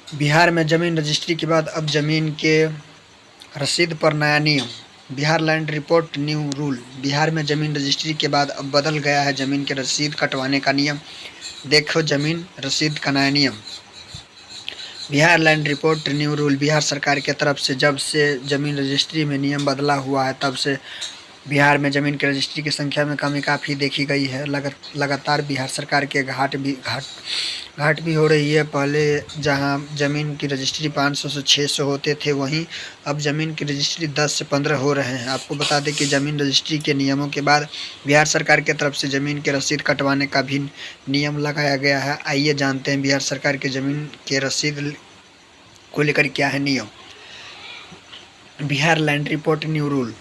बिहार में जमीन रजिस्ट्री के बाद अब जमीन के रसीद पर नया नियम। Bihar land report new rule. Bihar में जमीन रजिस्ट्री के बाद अब बदल गया है जमीन के रसीद कटवाने का नियम। देखो जमीन रसीद का नया नियम। Bihar land report new rule. Bihar सरकार की तरफ से जब से जमीन रजिस्ट्री में नियम बदला हुआ है तब से बिहार में ज़मीन की रजिस्ट्री की संख्या में कमी काफ़ी देखी गई है। लगातार बिहार सरकार के घाट भी हो रही है। पहले जहां ज़मीन की रजिस्ट्री 500 से 600 होते थे, वहीं अब ज़मीन की रजिस्ट्री 10 से 15 हो रहे हैं। आपको बता दें कि ज़मीन रजिस्ट्री के नियमों के बाद बिहार सरकार की तरफ से ज़मीन की रसीद कटवाने का भी नियम लगाया गया है। आइए जानते हैं बिहार सरकार के ज़मीन के रसीद को लेकर क्या है नियम। Bihar land report new rule.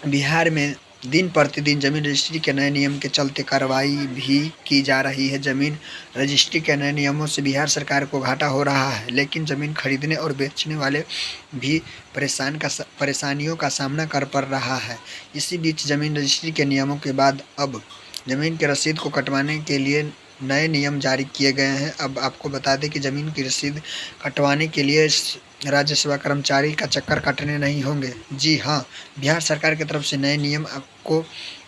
Bihar में दिन प्रतिदिन जमीन रजिस्ट्री के नए नियम के चलते कार्रवाई भी की जा रही है। जमीन रजिस्ट्री के नए नियमों से बिहार सरकार को घाटा हो रहा है, लेकिन जमीन खरीदने और बेचने वाले भी परेशानियों का सामना कर पड़ रहा है। इसी बीच जमीन रजिस्ट्री के नियमों के बाद अब जमीन के रसीद को कटवाने के लिए नए नियम जारी किए गए हैं। अब आपको बता दें कि ज़मीन की रसीद कटवाने के लिए राज्य सेवा कर्मचारी का चक्कर काटने नहीं होंगे। जी हाँ, बिहार सरकार की तरफ से नए नियम आपको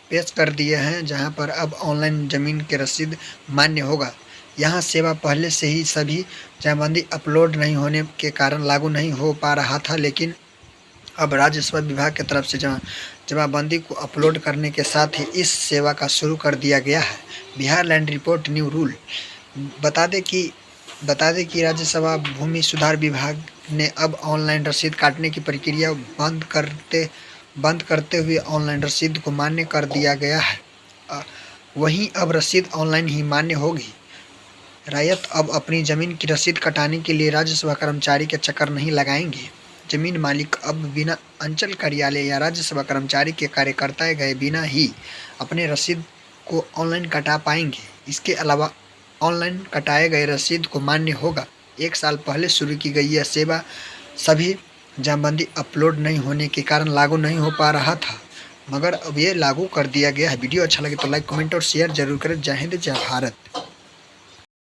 पेश कर दिए हैं, जहां पर अब ऑनलाइन ज़मीन की रसीद मान्य होगा। यहाँ सेवा पहले से ही सभी जमाबंदी अपलोड नहीं होने के कारण लागू नहीं हो पा रहा था, लेकिन अब राजस्व विभाग की तरफ से जमाबंदी को अपलोड करने के साथ ही इस सेवा का शुरू कर दिया गया है। Bihar land report new rule. बता दें कि राज्य सभा भूमि सुधार विभाग ने अब ऑनलाइन रसीद काटने की प्रक्रिया बंद करते हुए ऑनलाइन रसीद को मान्य कर दिया गया है। वहीं अब रसीद ऑनलाइन ही मान्य होगी। रैयत अब अपनी ज़मीन की रसीद कटाने के लिए राज्य सभा कर्मचारी के चक्कर नहीं लगाएंगे। जमीन मालिक अब बिना अंचल कार्यालय या राज्य सभा कर्मचारी के कार्यकर्ता गए बिना ही अपने रसीद को ऑनलाइन कटा पाएंगे। इसके अलावा ऑनलाइन कटाए गए रसीद को मान्य होगा। 1 साल पहले शुरू की गई यह सेवा सभी जमाबंदी अपलोड नहीं होने के कारण लागू नहीं हो पा रहा था, मगर अब ये लागू कर दिया गया है। वीडियो अच्छा लगे तो लाइक, कमेंट और शेयर जरूर करें। जय हिंद, जय भारत।